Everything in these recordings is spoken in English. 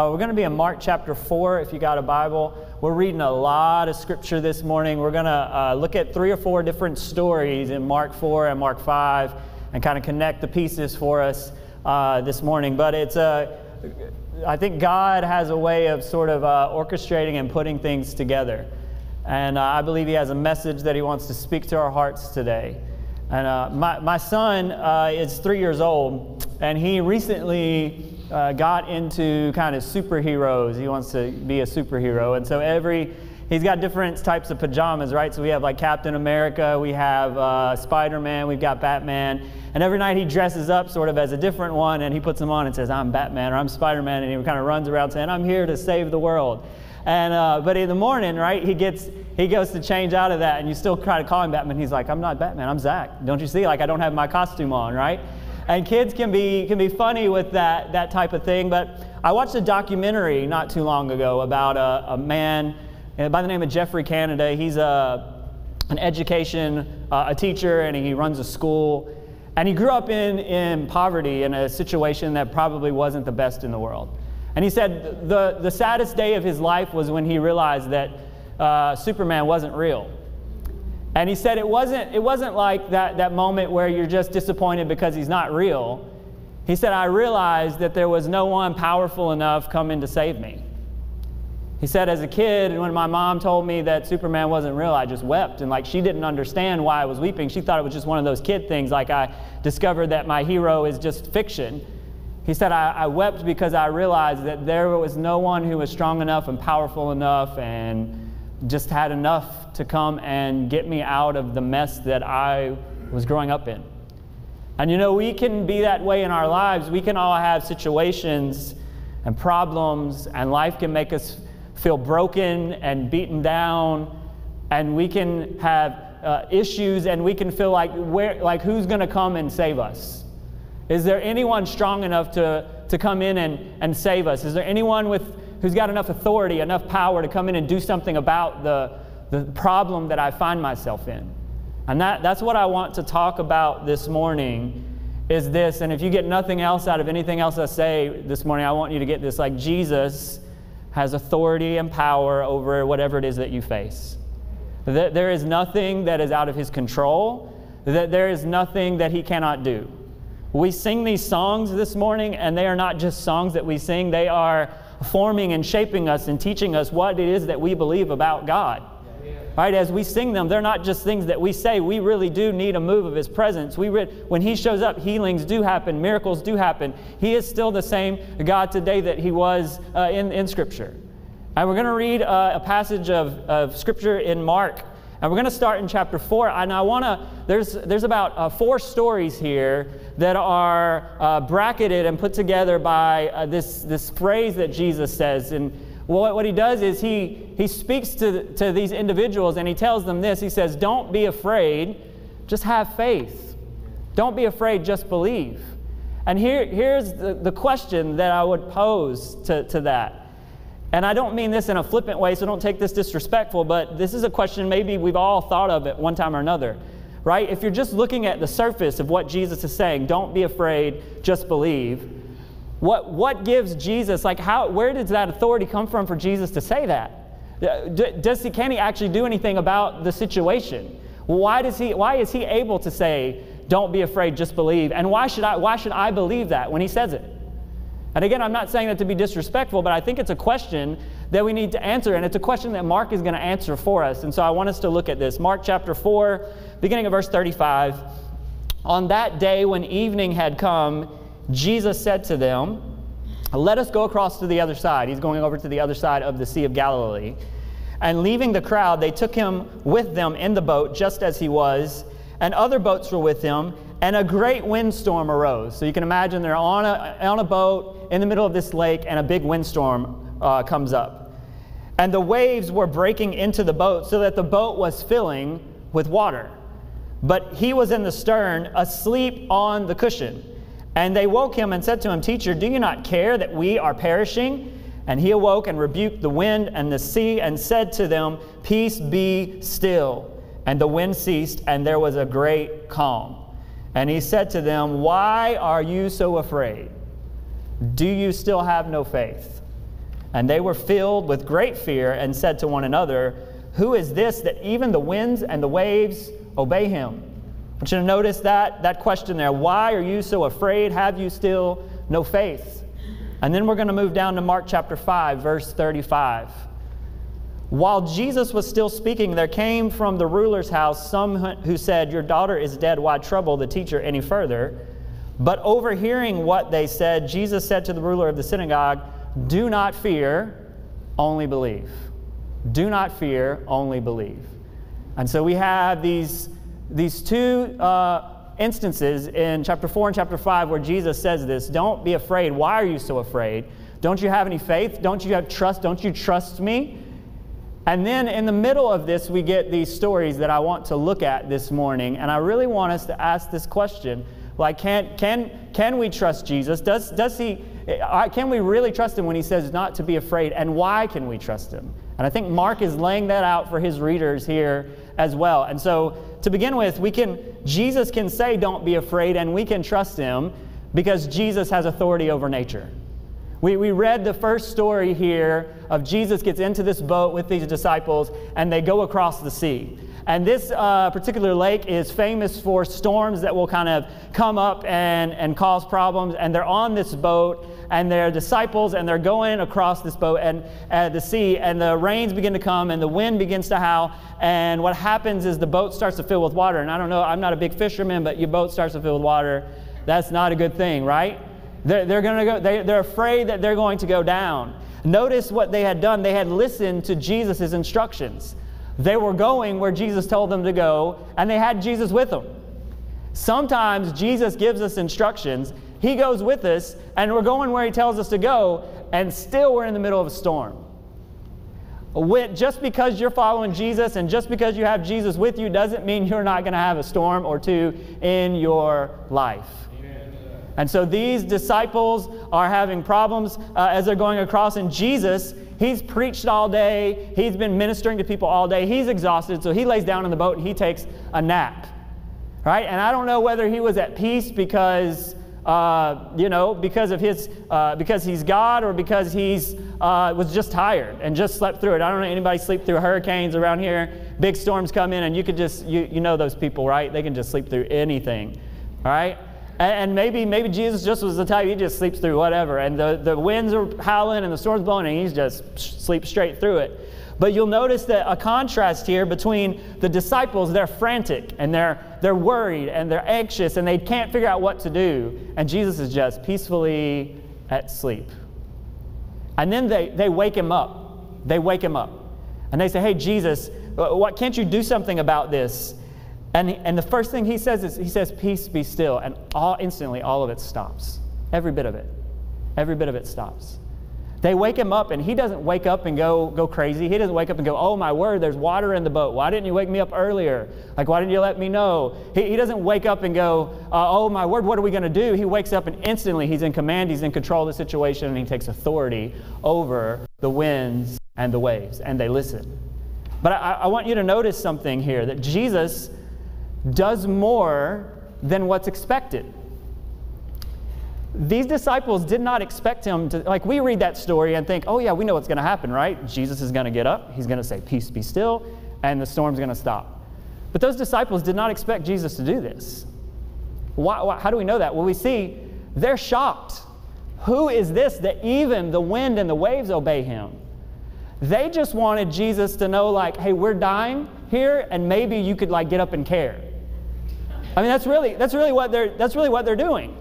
We're going to be in Mark chapter 4 if you got a Bible. We're reading a lot of scripture this morning. We're going to look at 3 or 4 different stories in Mark 4 and Mark 5 and kind of connect the pieces for us this morning. But it's I think God has a way of sort of orchestrating and putting things together. And I believe He has a message that He wants to speak to our hearts today. And my son is 3 years old, and he recently got into kind of superheroes. He wants to be a superhero. And so he's got different types of pajamas, right? So we have like Captain America, we have Spider-Man, we've got Batman. And every night he dresses up sort of as a different one, and he puts them on and says, I'm Batman or I'm Spider-Man, and he kind of runs around saying, I'm here to save the world. And but in the morning, right, he goes to change out of that, and you still try to call him Batman. He's like, I'm not Batman, I'm Zach. Don't you see? Like, I don't have my costume on, right? And kids can be funny with that type of thing. But I watched a documentary not too long ago about a man by the name of Jeffrey Canada. He's an education, a teacher, and he runs a school. And he grew up in poverty in a situation that probably wasn't the best in the world. And he said the saddest day of his life was when he realized that Superman wasn't real. And he said it wasn't like that moment where you're just disappointed because he's not real. He said, I realized that there was no one powerful enough coming to save me. He said, as a kid, when my mom told me that Superman wasn't real, I just wept. And like, she didn't understand why I was weeping. She thought it was just one of those kid things, like I discovered that my hero is just fiction. He said, I wept because I realized that there was no one who was strong enough and powerful enough and just had enough to come and get me out of the mess that I was growing up in. And you know, we can be that way in our lives. We can all have situations and problems, and life can make us feel broken and beaten down, and we can have issues, and we can feel like who's going to come and save us? Is there anyone strong enough to come in and save us? Is there anyone who's got enough authority, enough power to come in and do something about the problem that I find myself in? And that's what I want to talk about this morning, is this. And if you get nothing else out of anything else I say this morning, I want you to get this. Like, Jesus has authority and power over whatever it is that you face. That there is nothing that is out of His control. That there is nothing that He cannot do. We sing these songs this morning, and they are not just songs that we sing. They are forming and shaping us and teaching us what it is that we believe about God. Right? As we sing them, they're not just things that we say. We really do need a move of His presence. When He shows up, healings do happen, miracles do happen. He is still the same God today that He was in Scripture. And we're going to read a passage of Scripture in Mark. And we're going to start in chapter 4. And there's about 4 stories here that are bracketed and put together by this phrase that Jesus says. And what He does is He speaks to these individuals, and He tells them this. He says, don't be afraid, just have faith. Don't be afraid, just believe. And here's the question that I would pose to that. And I don't mean this in a flippant way, so don't take this disrespectful, but this is a question maybe we've all thought of at one time or another, right? If you're just looking at the surface of what Jesus is saying, don't be afraid, just believe. What gives Jesus, where does that authority come from for Jesus to say that? Can He actually do anything about the situation? Why is He able to say, don't be afraid, just believe? And why should I believe that when He says it? And again, I'm not saying that to be disrespectful, but I think it's a question that we need to answer, and it's a question that Mark is going to answer for us. And so I want us to look at this. Mark chapter 4, beginning of verse 35. On that day when evening had come, Jesus said to them, let us go across to the other side. He's going over to the other side of the Sea of Galilee. And leaving the crowd, they took Him with them in the boat, just as He was, and other boats were with Him, and a great windstorm arose. So you can imagine they're on a boat in the middle of this lake, and a big windstorm comes up. And the waves were breaking into the boat, so that the boat was filling with water. But He was in the stern, asleep on the cushion. And they woke Him and said to Him, Teacher, do you not care that we are perishing? And He awoke and rebuked the wind and the sea, and said to them, Peace, be still. And the wind ceased, and there was a great calm. And He said to them, Why are you so afraid? Do you still have no faith? And they were filled with great fear and said to one another, "Who is this that even the winds and the waves obey him?" I want you to notice that question there. Why are you so afraid? Have you still no faith? And then we're going to move down to Mark chapter 5, verse 35. While Jesus was still speaking, there came from the ruler's house some who said, "Your daughter is dead. Why trouble the teacher any further?" But overhearing what they said, Jesus said to the ruler of the synagogue, "Do not fear, only believe." Do not fear, only believe. And so we have these two instances in chapter 4 and chapter 5 where Jesus says this. Don't be afraid. Why are you so afraid? Don't you have any faith? Don't you have trust? Don't you trust me? And then in the middle of this, we get these stories that I want to look at this morning. And I really want us to ask this question. Like, can we trust Jesus? Can we really trust him when he says not to be afraid? And why can we trust him? And I think Mark is laying that out for his readers here as well. And so to begin with, Jesus can say don't be afraid, and we can trust him because Jesus has authority over nature. We read the first story here of Jesus gets into this boat with these disciples and they go across the sea. And this particular lake is famous for storms that will kind of come up and cause problems. And they're on this boat, and they're disciples, and they're going across this boat and the sea, and the rains begin to come, and the wind begins to howl. And what happens is the boat starts to fill with water. And I don't know, I'm not a big fisherman, but your boat starts to fill with water. That's not a good thing, right? They're afraid that they're going to go down. Notice what they had done. They had listened to Jesus' instructions. They were going where Jesus told them to go, and they had Jesus with them. Sometimes Jesus gives us instructions. He goes with us, and we're going where he tells us to go, and still we're in the middle of a storm. Just because you're following Jesus and just because you have Jesus with you doesn't mean you're not going to have a storm or two in your life. And so these disciples are having problems as they're going across, and Jesus, he's preached all day. He's been ministering to people all day. He's exhausted, so he lays down in the boat and he takes a nap. Right? And I don't know whether he was at peace because because he's God, or because he's was just tired and just slept through it. I don't know anybody sleep through hurricanes around here. Big storms come in, and you could just you know those people, right? They can just sleep through anything. All right? And maybe Jesus just was the type, he just sleeps through whatever. And the winds are howling and the storm's blowing, and he just sleeps straight through it. But you'll notice that a contrast here between the disciples. They're frantic, and they're worried, and they're anxious, and they can't figure out what to do. And Jesus is just peacefully at sleep. And then they wake him up. They wake him up. And they say, "Hey, Jesus, can't you do something about this?" And the first thing he says is, "Peace, be still." And instantly all of it stops. Every bit of it. Every bit of it stops. They wake him up, and he doesn't wake up and go crazy. He doesn't wake up and go, "Oh my word, there's water in the boat. Why didn't you wake me up earlier? Like, why didn't you let me know?" He doesn't wake up and go, "Oh my word, what are we going to do?" He wakes up, and instantly he's in command. He's in control of the situation, and he takes authority over the winds and the waves, and they listen. But I want you to notice something here, that Jesus does more than what's expected. These disciples did not expect him to, like, we read that story and think, oh yeah, we know what's going to happen, right? Jesus is going to get up, he's going to say, "Peace, be still," and the storm's going to stop. But those disciples did not expect Jesus to do this. Why, how do we know that? Well, we see they're shocked. Who is this that even the wind and the waves obey him? They just wanted Jesus to know, like, hey, we're dying here, and maybe you could, like, get up and care. I mean, that's really what they're doing.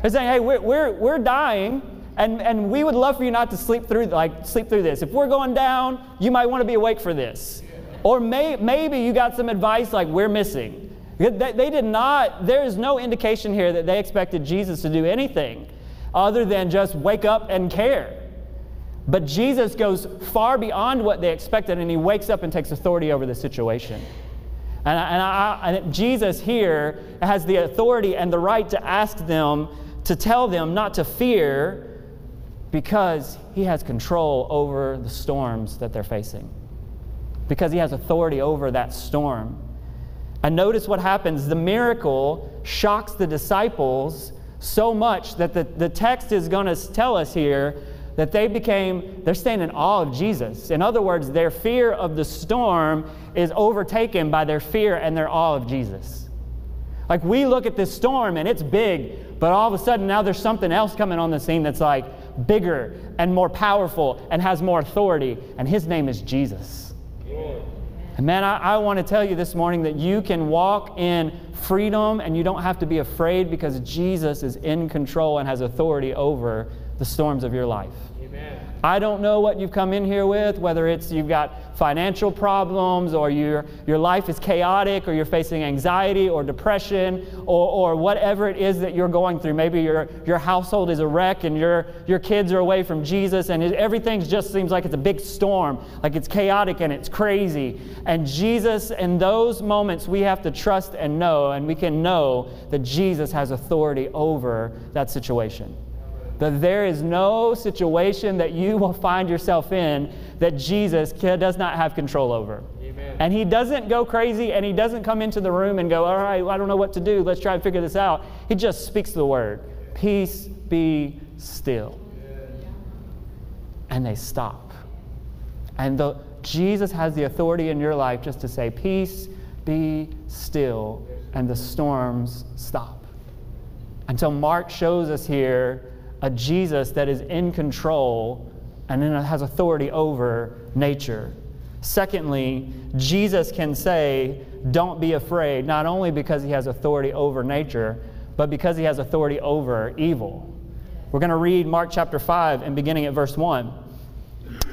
They're saying, hey, we're dying, and we would love for you not to sleep through this. If we're going down, you might want to be awake for this. Or maybe you got some advice like we're missing. They did not. There is no indication here that they expected Jesus to do anything other than just wake up and care. But Jesus goes far beyond what they expected, and he wakes up and takes authority over the situation. And Jesus here has the authority and the right to ask them, to tell them not to fear, because he has control over the storms that they're facing. Because he has authority over that storm. And notice what happens. The miracle shocks the disciples so much that the text is going to tell us here that they're staying in awe of Jesus. In other words, their fear of the storm is overtaken by their fear and their awe of Jesus. Like, we look at this storm and it's big, but all of a sudden now there's something else coming on the scene that's like bigger and more powerful and has more authority, and his name is Jesus. And man, I want to tell you this morning that you can walk in freedom and you don't have to be afraid, because Jesus is in control and has authority over the storms of your life. Amen. I don't know what you've come in here with, whether it's you've got financial problems, or your life is chaotic, or you're facing anxiety or depression, or whatever it is that you're going through. Maybe your household is a wreck and your kids are away from Jesus, and everything just seems like it's a big storm, like it's chaotic and it's crazy. And Jesus, in those moments, we have to trust and know, and we can know that Jesus has authority over that situation. That there is no situation that you will find yourself in that Jesus does not have control over. Amen. And he doesn't go crazy, and he doesn't come into the room and go, all right, I don't know what to do. Let's try and figure this out. He just speaks the word. Peace, be still. Yeah. And they stop. And Jesus has the authority in your life just to say, peace, be still, and the storms stop. And so Mark shows us here a Jesus that is in control and then has authority over nature. Secondly, Jesus can say, don't be afraid, not only because he has authority over nature, but because he has authority over evil. We're going to read Mark chapter 5 and beginning at verse 1.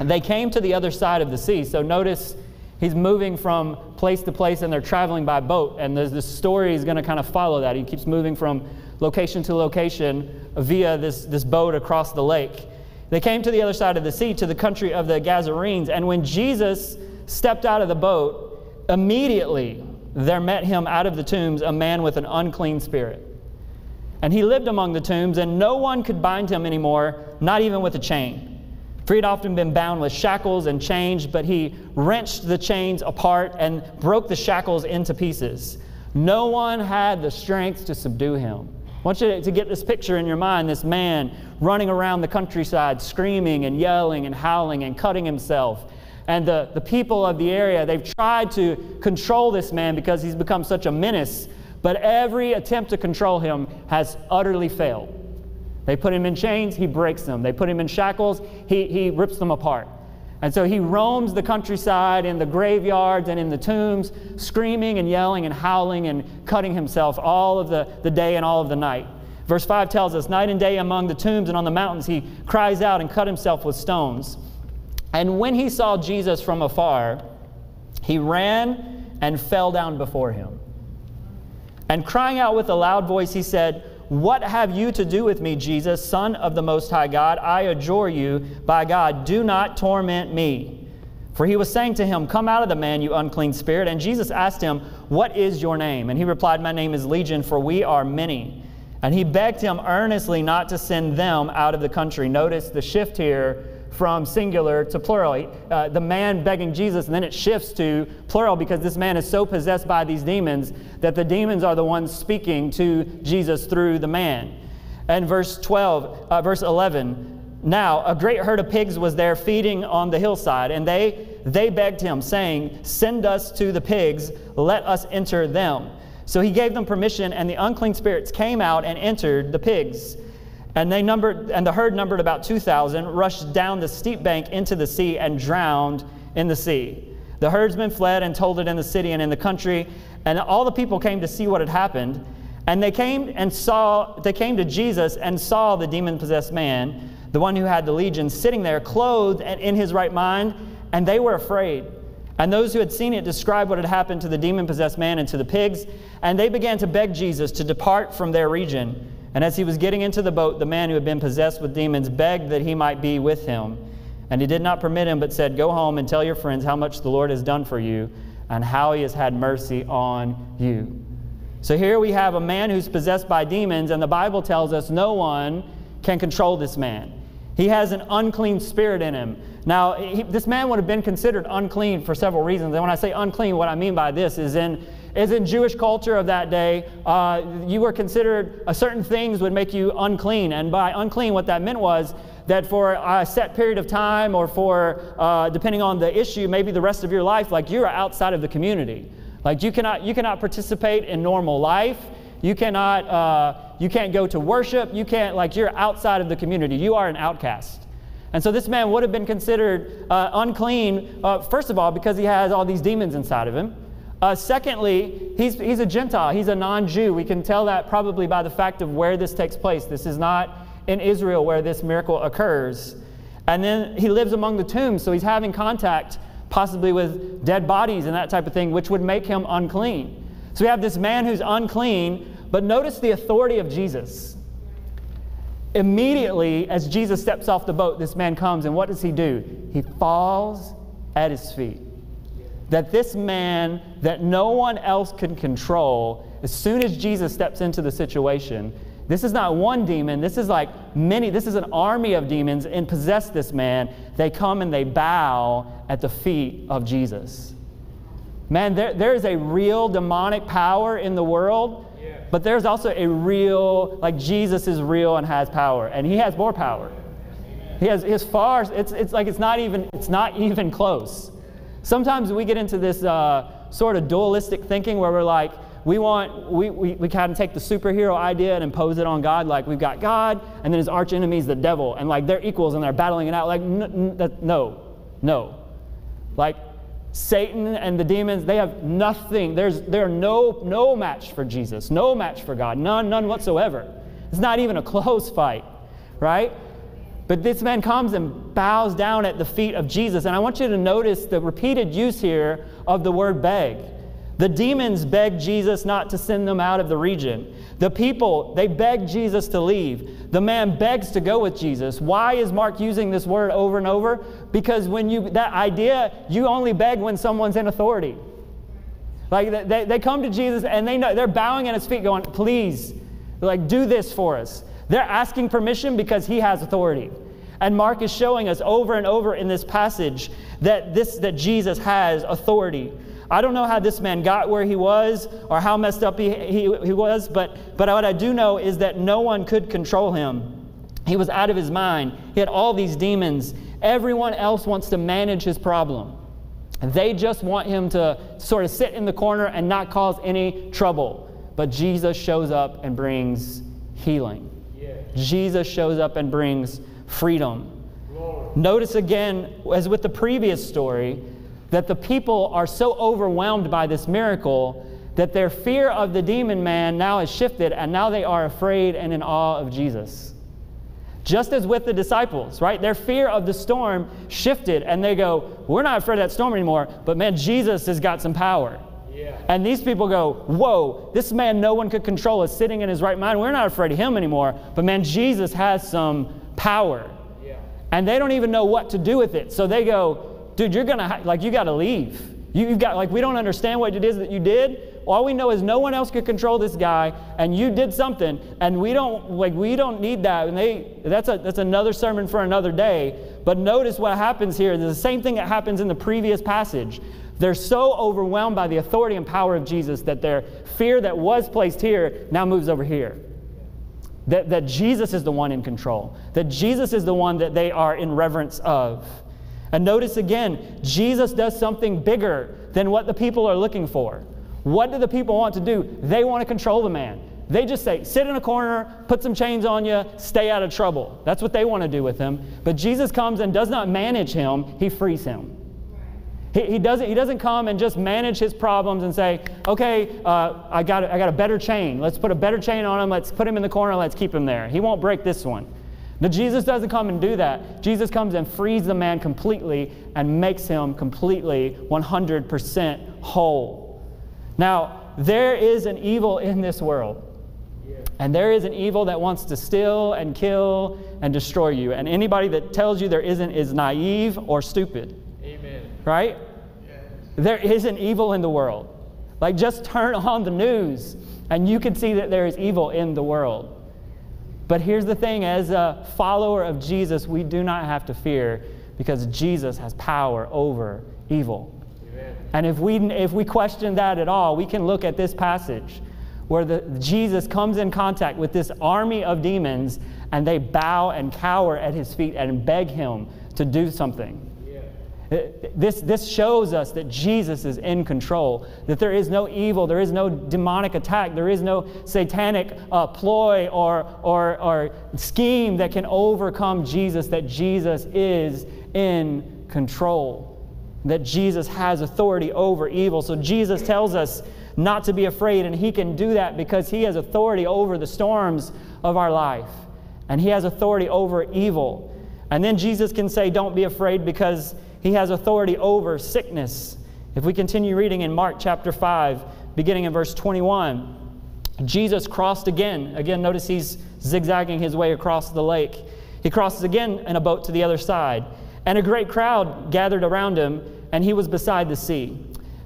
And they came to the other side of the sea. So notice he's moving from place to place, and they're traveling by boat. And this story is going to kind of follow that. He keeps moving from location to location via this boat across the lake. They came to the other side of the sea, to the country of the Gadarenes. And when Jesus stepped out of the boat, immediately there met him out of the tombs a man with an unclean spirit. And he lived among the tombs, and no one could bind him anymore, not even with a chain. For he had often been bound with shackles and chains, but he wrenched the chains apart and broke the shackles into pieces. No one had the strength to subdue him. I want you to get this picture in your mind, this man running around the countryside, screaming and yelling and howling and cutting himself. And the people of the area, they've tried to control this man because he's become such a menace, but every attempt to control him has utterly failed. They put him in chains, he breaks them. They put him in shackles, he rips them apart. And so he roams the countryside, in the graveyards and in the tombs, screaming and yelling and howling and cutting himself all of the day and all of the night. Verse 5 tells us, night and day among the tombs and on the mountains he cries out and cut himself with stones. And when he saw Jesus from afar, he ran and fell down before him. And crying out with a loud voice, he said, "What have you to do with me, Jesus, Son of the Most High God? I adjure you, by God, do not torment me." For he was saying to him, "Come out of the man, you unclean spirit." And Jesus asked him, "What is your name?" And he replied, "My name is Legion, for we are many." And he begged him earnestly not to send them out of the country. Notice the shift here from singular to plural. The man begging Jesus, and then it shifts to plural because this man is so possessed by these demons that the demons are the ones speaking to Jesus through the man. And verse 11, now a great herd of pigs was there feeding on the hillside, and they begged him, saying, "Send us to the pigs, let us enter them." So he gave them permission, and the unclean spirits came out and entered the pigs. And the herd numbered about 2,000, rushed down the steep bank into the sea and drowned in the sea. The herdsmen fled and told it in the city and in the country, and all the people came to see what had happened. And they came to Jesus and saw the demon-possessed man, the one who had the legion, sitting there, clothed and in his right mind, and they were afraid. And those who had seen it described what had happened to the demon-possessed man and to the pigs, and they began to beg Jesus to depart from their region. And as he was getting into the boat, the man who had been possessed with demons begged that he might be with him. And he did not permit him, but said, "Go home and tell your friends how much the Lord has done for you and how he has had mercy on you." So here we have a man who's possessed by demons, and the Bible tells us no one can control this man. He has an unclean spirit in him. Now, this man would have been considered unclean for several reasons. And when I say unclean, what I mean by this is in is in Jewish culture of that day, you were considered, certain things would make you unclean. And by unclean, what that meant was that for a set period of time, or for, depending on the issue, maybe the rest of your life, like you are outside of the community. Like you cannot participate in normal life. You can't go to worship. You're outside of the community. You are an outcast. And so this man would have been considered unclean, first of all, because he has all these demons inside of him. Secondly, he's a Gentile. He's a non-Jew. We can tell that probably by the fact of where this takes place. This is not in Israel where this miracle occurs. And then he lives among the tombs, so he's having contact possibly with dead bodies and that type of thing, which would make him unclean. So we have this man who's unclean, but notice the authority of Jesus. Immediately, as Jesus steps off the boat, this man comes, and what does he do? He falls at his feet. That this man that no one else can control, as soon as Jesus steps into the situation, this is not one demon, this is like many, this is an army of demons and possess this man. They come and they bow at the feet of Jesus. Man, there is a real demonic power in the world, but there's also a real, like Jesus is real and has power, and he has more power. He has far, it's like it's not even close. Sometimes we get into this sort of dualistic thinking where we're like, we kind of take the superhero idea and impose it on God. Like we've got God, and then his arch enemy is the devil, and like they're equals and they're battling it out. Like no. Like Satan and the demons, they have nothing. They're no match for Jesus, no match for God, none whatsoever. It's not even a close fight, right? But this man comes and bows down at the feet of Jesus, and I want you to notice the repeated use here of the word beg. The demons begged Jesus not to send them out of the region. The people, they begged Jesus to leave. The man begs to go with Jesus. Why is Mark using this word over and over? Because that idea, you only beg when someone's in authority. Like they come to Jesus and they know, they're bowing at his feet going, please, like do this for us. They're asking permission because he has authority. And Mark is showing us over and over in this passage that Jesus has authority. I don't know how this man got where he was or how messed up he was, but what I do know is that no one could control him. He was out of his mind. He had all these demons. Everyone else wants to manage his problem. They just want him to sort of sit in the corner and not cause any trouble. But Jesus shows up and brings healing. Yeah. Jesus shows up and brings freedom. Lord. Notice again, as with the previous story, that the people are so overwhelmed by this miracle that their fear of the demon man now has shifted, and now they are afraid and in awe of Jesus. Just as with the disciples, right? Their fear of the storm shifted, and they go, we're not afraid of that storm anymore, but man, Jesus has got some power. Yeah. And these people go, whoa, this man no one could control is sitting in his right mind. We're not afraid of him anymore, but man, Jesus has some power. Yeah. And they don't even know what to do with it. So they go, dude, you're gonna you got to leave. You've got we don't understand what it is that you did. All we know is no one else could control this guy, and you did something, and we don't need that. And that's another sermon for another day. But notice what happens here. There's the same thing that happens in the previous passage. They're so overwhelmed by the authority and power of Jesus that their fear that was placed here now moves over here. That Jesus is the one in control. That Jesus is the one that they are in reverence of. And notice again, Jesus does something bigger than what the people are looking for. What do the people want to do? They want to control the man. They just say, sit in a corner, put some chains on you, stay out of trouble. That's what they want to do with him. But Jesus comes and does not manage him, he frees him. He doesn't come and just manage his problems and say, okay, I got a better chain. Let's put a better chain on him. Let's put him in the corner. Let's keep him there. He won't break this one. But Jesus doesn't come and do that. Jesus comes and frees the man completely and makes him completely 100% whole. Now, there is an evil in this world. And there is an evil that wants to steal and kill and destroy you. And anybody that tells you there isn't is naive or stupid. Amen. Right? Yes. There is an evil in the world. Like, just turn on the news and you can see that there is evil in the world. But here's the thing, as a follower of Jesus, we do not have to fear because Jesus has power over evil. Amen. And if we question that at all, we can look at this passage where Jesus comes in contact with this army of demons, and they bow and cower at his feet and beg him to do something. This shows us that Jesus is in control, that there is no evil, there is no demonic attack, there is no satanic ploy or scheme that can overcome Jesus, that Jesus is in control, that Jesus has authority over evil. So Jesus tells us not to be afraid, and he can do that because he has authority over the storms of our life, and he has authority over evil. And then Jesus can say, don't be afraid, because he has authority over sickness. If we continue reading in Mark chapter 5, beginning in verse 21, Jesus crossed again. Again, notice he's zigzagging his way across the lake. He crosses again in a boat to the other side, and a great crowd gathered around him, and he was beside the sea.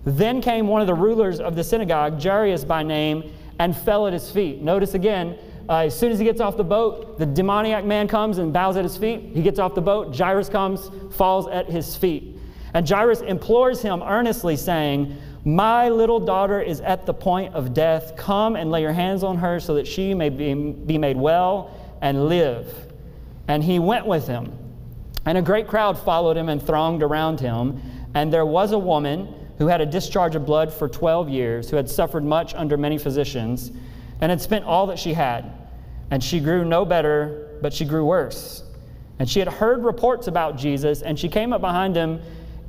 Then came one of the rulers of the synagogue, Jairus by name, and fell at his feet. Notice again, as soon as he gets off the boat, the demoniac man comes and bows at his feet. He gets off the boat. Jairus comes, falls at his feet. And Jairus implores him earnestly, saying, my little daughter is at the point of death. Come and lay your hands on her so that she may be made well and live. And he went with him. And a great crowd followed him and thronged around him. And there was a woman who had a discharge of blood for 12 years, who had suffered much under many physicians, and had spent all that she had. And she grew no better, but she grew worse. And she had heard reports about Jesus, and she came up behind him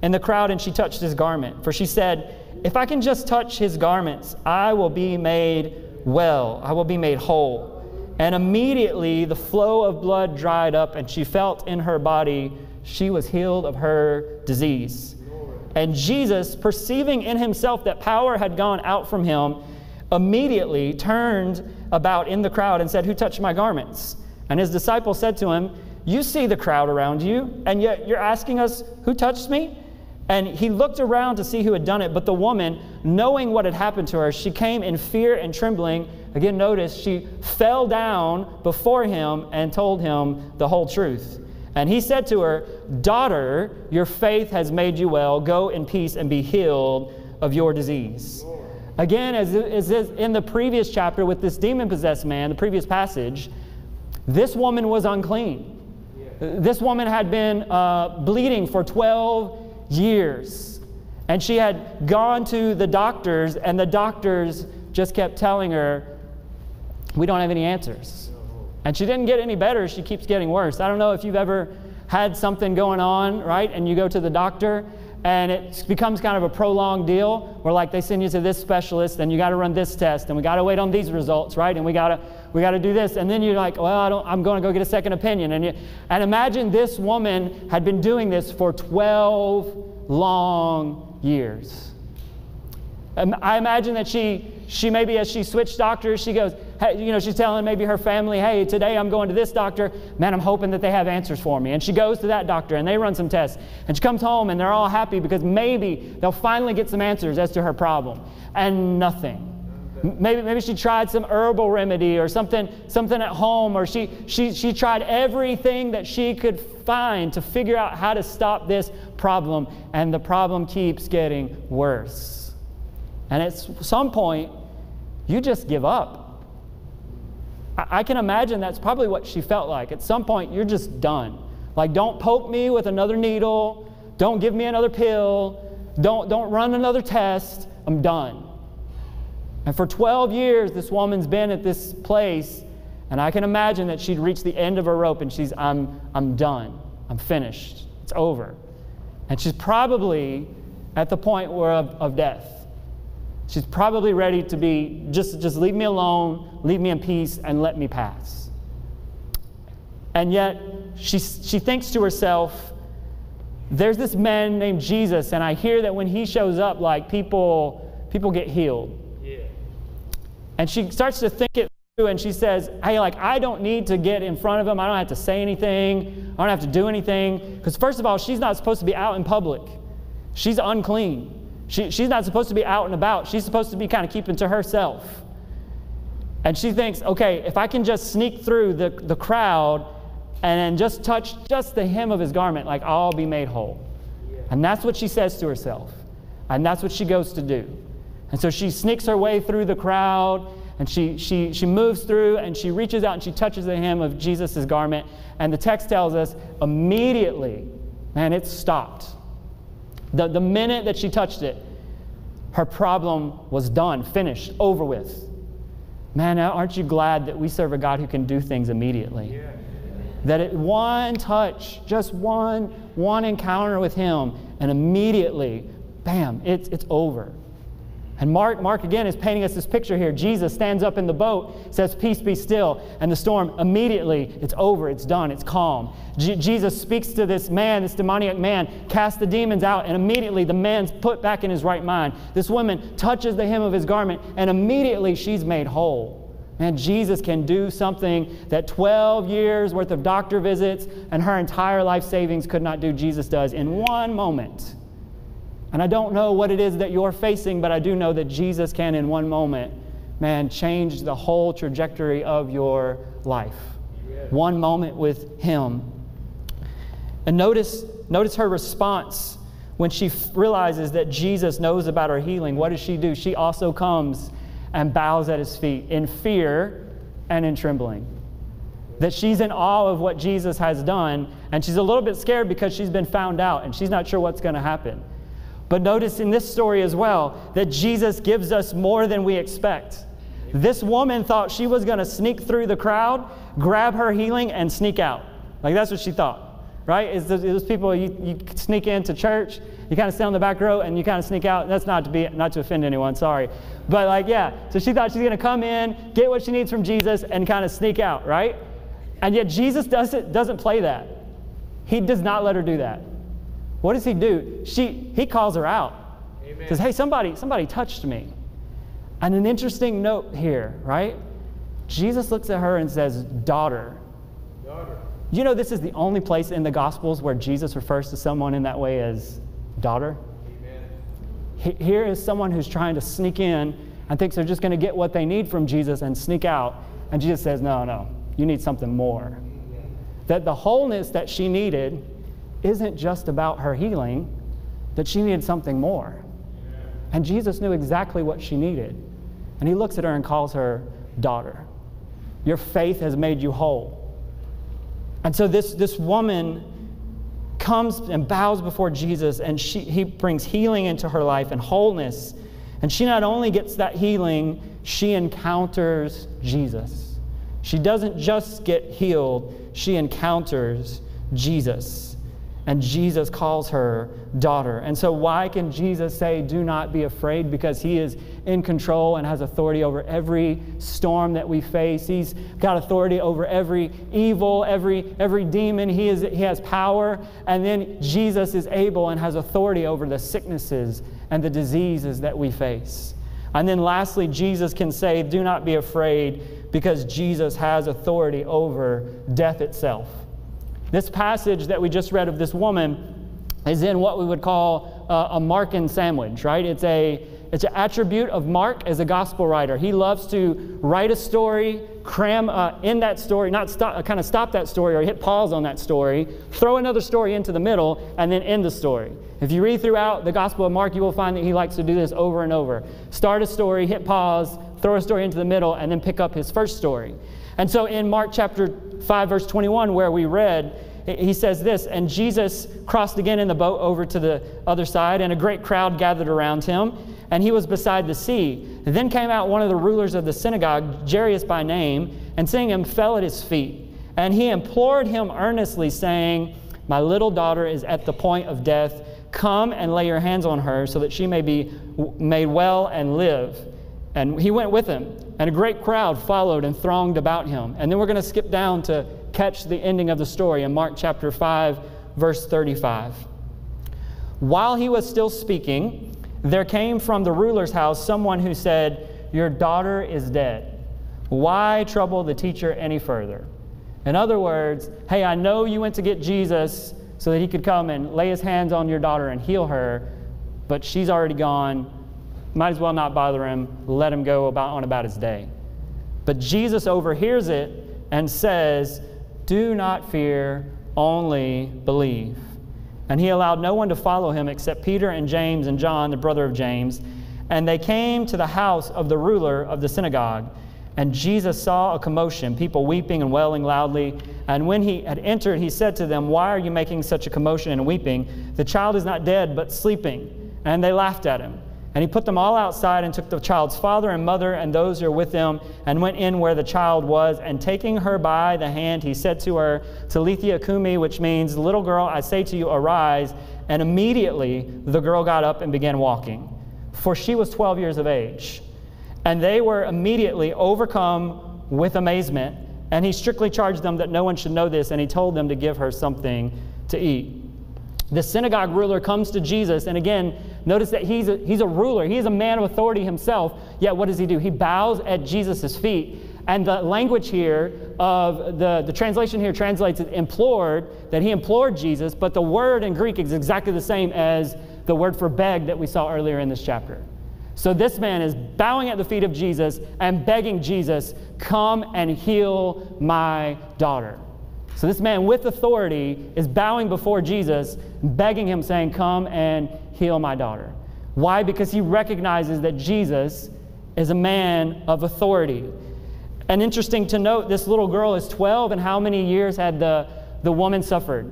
in the crowd, and she touched his garment. For she said, if I can just touch his garments, I will be made well. I will be made whole. And immediately the flow of blood dried up, and she felt in her body she was healed of her disease. And Jesus, perceiving in himself that power had gone out from him, immediately turned about in the crowd and said, who touched my garments? And his disciples said to him, you see the crowd around you, and yet you're asking us, who touched me? And he looked around to see who had done it, but the woman, knowing what had happened to her, she came in fear and trembling. Again, notice, she fell down before him and told him the whole truth. And he said to her, daughter, your faith has made you well. Go in peace and be healed of your disease. Again, as in the previous chapter with this demon-possessed man, the previous passage, this woman was unclean. This woman had been bleeding for 12 years. And she had gone to the doctors, and the doctors just kept telling her, we don't have any answers. And she didn't get any better. She keeps getting worse. I don't know if you've ever had something going on, right? And you go to the doctor, and it becomes kind of a prolonged deal where, like, they send you to this specialist, and you got to run this test, and we got to wait on these results, right? And we got to do this. And then you're like, well, I'm going to go get a second opinion. And imagine this woman had been doing this for 12 long years. I imagine that she maybe, as she switched doctors, she goes, hey, she's telling maybe her family, hey, today I'm going to this doctor. Man, I'm hoping that they have answers for me. And she goes to that doctor, and they run some tests. And she comes home, and they're all happy because maybe they'll finally get some answers as to her problem. And nothing. Maybe she tried some herbal remedy or something at home, or she tried everything that she could find to figure out how to stop this problem. And the problem keeps getting worse. And at some point, you just give up. I can imagine that's probably what she felt like. At some point, you're just done. Like, don't poke me with another needle. Don't give me another pill. Don't run another test. I'm done. And for 12 years, this woman's been at this place, and I can imagine that she'd reached the end of her rope, and I'm done. I'm finished. It's over. And she's probably at the point of death. She's probably ready to be, just leave me alone, leave me in peace, and let me pass. And yet, she thinks to herself, there's this man named Jesus, and I hear that when he shows up, like, people get healed. Yeah. And she starts to think it through, and she says, hey, like, I don't need to get in front of him. I don't have to say anything. I don't have to do anything. Because first of all, she's not supposed to be out in public. She's unclean. She's not supposed to be out and about. She's supposed to be kind of keeping to herself. And she thinks, okay, if I can just sneak through the crowd and just touch just the hem of his garment, like, I'll be made whole. Yeah. And that's what she says to herself. And that's what she goes to do. And so she sneaks her way through the crowd, and she moves through, and she reaches out and she touches the hem of Jesus' garment. And the text tells us immediately, man, it stopped. The minute that she touched it, her problem was done, finished, over with. Man, aren't you glad that we serve a God who can do things immediately? Yeah. That one touch, just one encounter with Him, and immediately, bam, it's over. And Mark again is painting us this picture here. Jesus stands up in the boat, says, "Peace, be still." And the storm, immediately, it's over, it's done, it's calm. Jesus speaks to this man, this demoniac man, casts the demons out, and immediately the man's put back in his right mind. This woman touches the hem of his garment, and immediately she's made whole. Man, Jesus can do something that 12 years worth of doctor visits and her entire life savings could not do. Jesus does in one moment. And I don't know what it is that you're facing, but I do know that Jesus can, in one moment, man, change the whole trajectory of your life. Yeah. One moment with Him. And notice her response when she realizes that Jesus knows about her healing. What does she do? She also comes and bows at His feet in fear and in trembling. That she's in awe of what Jesus has done, and she's a little bit scared because she's been found out, and she's not sure what's going to happen. But notice in this story as well that Jesus gives us more than we expect. This woman thought she was going to sneak through the crowd, grab her healing, and sneak out. Like, that's what she thought, right? It's those people you sneak into church, you kind of stay on the back row, and you kind of sneak out. That's not to offend anyone, sorry. But like, yeah, so she thought she's going to come in, get what she needs from Jesus, and kind of sneak out, right? And yet Jesus doesn't play that. He does not let her do that. What does He do? He calls her out. Amen. Says, "Hey, somebody touched me." And an interesting note here, right? Jesus looks at her and says, "Daughter." Daughter. You know, this is the only place in the Gospels where Jesus refers to someone in that way as daughter. Amen. Here is someone who's trying to sneak in and thinks they're just going to get what they need from Jesus and sneak out. And Jesus says, no, you need something more. Yeah. That the wholeness that she needed isn't just about her healing, that she needed something more. And Jesus knew exactly what she needed. And He looks at her and calls her daughter. Your faith has made you whole. And so this woman comes and bows before Jesus, and He brings healing into her life and wholeness. And she not only gets that healing, she encounters Jesus. She doesn't just get healed, she encounters Jesus. And Jesus calls her daughter. And so why can Jesus say, "Do not be afraid"? Because He is in control and has authority over every storm that we face. He's got authority over every evil, every demon. He has power. And then Jesus is able and has authority over the sicknesses and the diseases that we face. And then lastly, Jesus can say, "Do not be afraid," because Jesus has authority over death itself. This passage that we just read of this woman is in what we would call a Markan sandwich, right? It's an attribute of Mark as a gospel writer. He loves to write a story, cram in that story, kind of stop that story or hit pause on that story, throw another story into the middle, and then end the story. If you read throughout the Gospel of Mark, you will find that he likes to do this over and over. Start a story, hit pause, throw a story into the middle, and then pick up his first story. And so in Mark chapter 5, verse 21, where we read, he says this, "And Jesus crossed again in the boat over to the other side, and a great crowd gathered around him, and he was beside the sea. Then came out one of the rulers of the synagogue, Jairus by name, and seeing him fell at his feet. And he implored him earnestly, saying, 'My little daughter is at the point of death. Come and lay your hands on her, so that she may be made well and live.' And he went with him, and a great crowd followed and thronged about him." And then we're going to skip down to catch the ending of the story in Mark chapter 5, verse 35. "While he was still speaking, there came from the ruler's house someone who said, 'Your daughter is dead. Why trouble the teacher any further?'" In other words, hey, I know you went to get Jesus so that He could come and lay His hands on your daughter and heal her, but she's already gone. Might as well not bother him. Let him go on about his day. But Jesus overhears it and says, "Do not fear, only believe." And he allowed no one to follow him except Peter and James and John, the brother of James. And they came to the house of the ruler of the synagogue. And Jesus saw a commotion, people weeping and wailing loudly. And when he had entered, he said to them, "Why are you making such a commotion and weeping? The child is not dead, but sleeping." And they laughed at him. And he put them all outside and took the child's father and mother and those who were with him and went in where the child was. And taking her by the hand, he said to her, "Talitha cumi," which means, "Little girl, I say to you, arise." And immediately the girl got up and began walking, for she was 12 years of age. And they were immediately overcome with amazement. And he strictly charged them that no one should know this, and he told them to give her something to eat. The synagogue ruler comes to Jesus, and again, notice that he's a ruler. He is a man of authority himself, yet what does he do? He bows at Jesus' feet. And the language here of the translation here translates it implored, that he implored Jesus, but the word in Greek is exactly the same as the word for beg that we saw earlier in this chapter. So this man is bowing at the feet of Jesus and begging Jesus, "Come and heal my daughter." So this man with authority is bowing before Jesus, begging him, saying, "Come and heal my daughter." Why? Because he recognizes that Jesus is a man of authority. And interesting to note, this little girl is 12, and how many years had the woman suffered?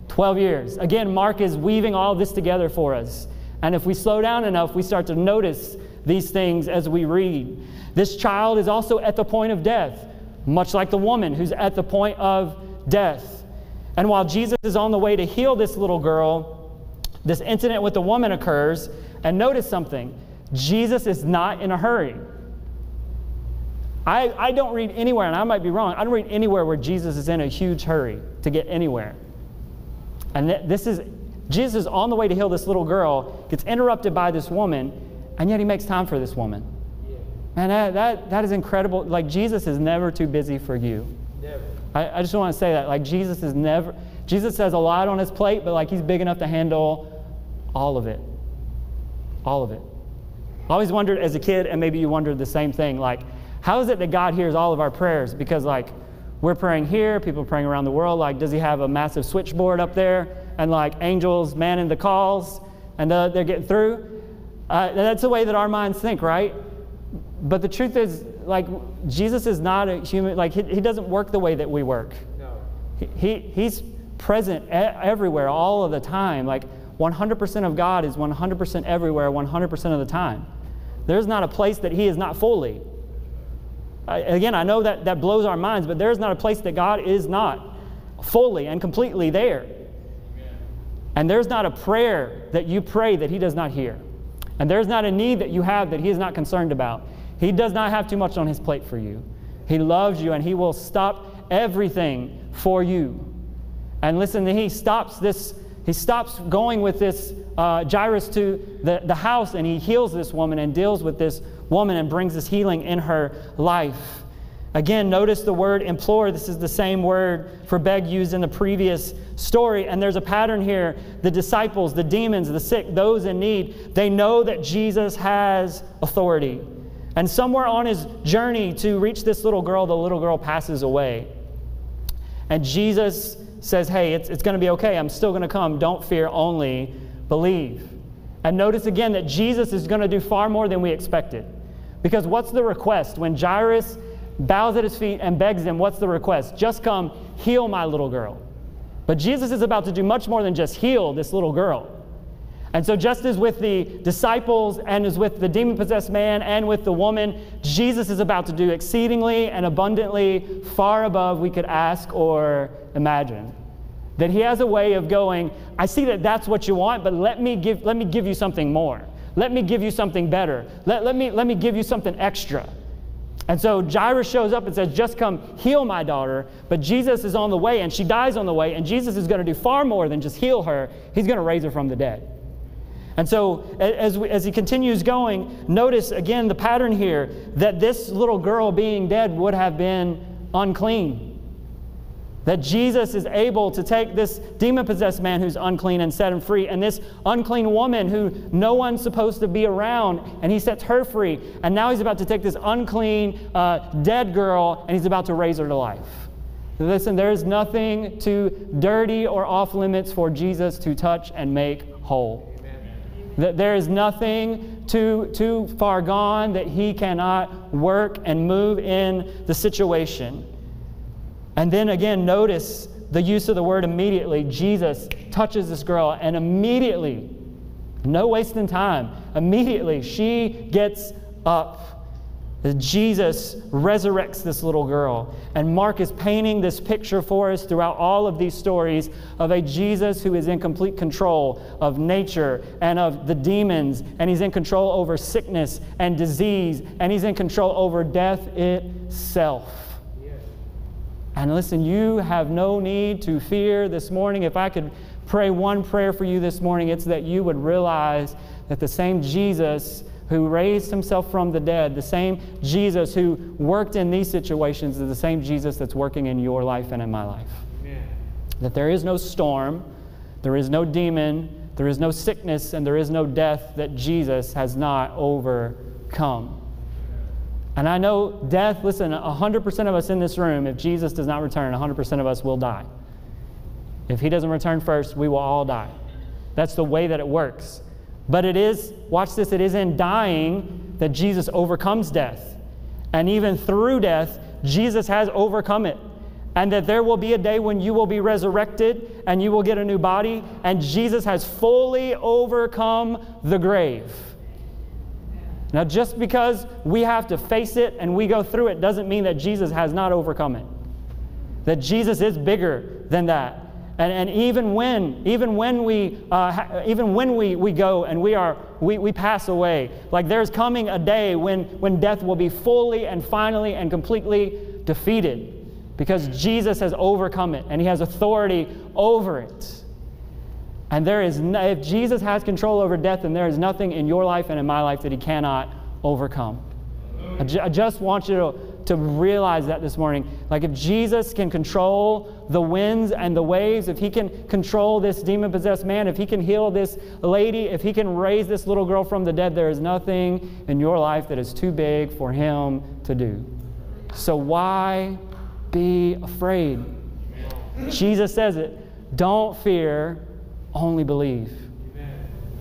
12 years. Again, Mark is weaving all this together for us. And if we slow down enough, we start to notice these things as we read. This child is also at the point of death, much like the woman who's at the point of death. And while Jesus is on the way to heal this little girl, this incident with the woman occurs. And notice something. Jesus is not in a hurry. I don't read anywhere, and I might be wrong, I don't read anywhere where Jesus is in a huge hurry to get anywhere. And Jesus is on the way to heal this little girl, gets interrupted by this woman, and yet he makes time for this woman. Man, that is incredible. Like, Jesus is never too busy for you. Never. I just want to say that. Like, Jesus has a lot on his plate, but like, he's big enough to handle all of it. All of it. I always wondered as a kid, and maybe you wondered the same thing, like, how is it that God hears all of our prayers? Because like, we're praying here, people are praying around the world. Like, does he have a massive switchboard up there and like angels manning the calls and they're getting through? That's the way that our minds think, right? But the truth is, like, Jesus is not a human. Like, he doesn't work the way that we work. No. He's present everywhere all of the time. Like, 100% of God is 100% everywhere 100% of the time. There's not a place that he is not fully. Again, I know that blows our minds, but there's not a place that God is not fully and completely there. Amen. And there's not a prayer that you pray that he does not hear. And there's not a need that you have that he is not concerned about. He does not have too much on his plate for you. He loves you, and he will stop everything for you. And listen, he stops going with this Jairus to the house, and he heals this woman and deals with this woman and brings this healing in her life. Again, notice the word implore. This is the same word for beg used in the previous story. And there's a pattern here. The disciples, the demons, the sick, those in need, they know that Jesus has authority. And somewhere on his journey to reach this little girl, the little girl passes away. And Jesus says, "Hey, it's going to be okay. I'm still going to come. Don't fear, only believe." And notice again that Jesus is going to do far more than we expected. Because what's the request? When Jairus bows at his feet and begs him, what's the request? Just come heal my little girl. But Jesus is about to do much more than just heal this little girl. And so just as with the disciples and as with the demon-possessed man and with the woman, Jesus is about to do exceedingly and abundantly far above we could ask or imagine. That he has a way of going, I see that that's what you want, but let me give you something more. Let me give you something better. Let me give you something extra. And so Jairus shows up and says, just come heal my daughter. But Jesus is on the way, and she dies on the way, and Jesus is going to do far more than just heal her. He's going to raise her from the dead. And so as he continues going, notice again the pattern here, that this little girl being dead would have been unclean. That Jesus is able to take this demon-possessed man who's unclean and set him free, and this unclean woman who no one's supposed to be around, and he sets her free. And now he's about to take this unclean, dead girl, and he's about to raise her to life. Listen, there is nothing too dirty or off limits for Jesus to touch and make whole. That there is nothing too far gone that He cannot work and move in the situation. And then again, notice the use of the word immediately. Jesus touches this girl, and immediately, no wasting time, immediately she gets up. Jesus resurrects this little girl. And Mark is painting this picture for us throughout all of these stories of a Jesus who is in complete control of nature and of the demons, and He's in control over sickness and disease, and He's in control over death itself. Yes. And listen, you have no need to fear this morning. If I could pray one prayer for you this morning, it's that you would realize that the same Jesus who raised Himself from the dead, the same Jesus who worked in these situations, is the same Jesus that's working in your life and in my life. Amen. That there is no storm, there is no demon, there is no sickness, and there is no death that Jesus has not overcome. And I know death, listen, 100% of us in this room, if Jesus does not return, 100% of us will die. If He doesn't return first, we will all die. That's the way that it works. But it is, watch this, it is in dying that Jesus overcomes death. And even through death, Jesus has overcome it. And that there will be a day when you will be resurrected and you will get a new body, and Jesus has fully overcome the grave. Now, just because we have to face it and we go through it doesn't mean that Jesus has not overcome it. That Jesus is bigger than that. And even when we go and we pass away, like there's coming a day when death will be fully and finally and completely defeated, because Jesus has overcome it and He has authority over it. And if Jesus has control over death, then there is nothing in your life and in my life that He cannot overcome. I just want you to realize that this morning. Like, if Jesus can control the winds and the waves, if He can control this demon-possessed man, if He can heal this lady, if He can raise this little girl from the dead, there is nothing in your life that is too big for Him to do. So why be afraid? Jesus says it. Don't fear, only believe.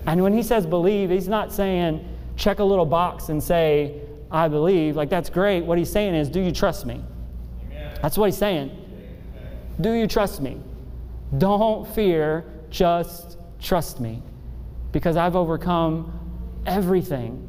And when He says believe, He's not saying check a little box and say, I believe. Like, that's great. What He's saying is, do you trust me? Amen. That's what He's saying. Amen. Do you trust me? Don't fear, just trust me. Because I've overcome everything.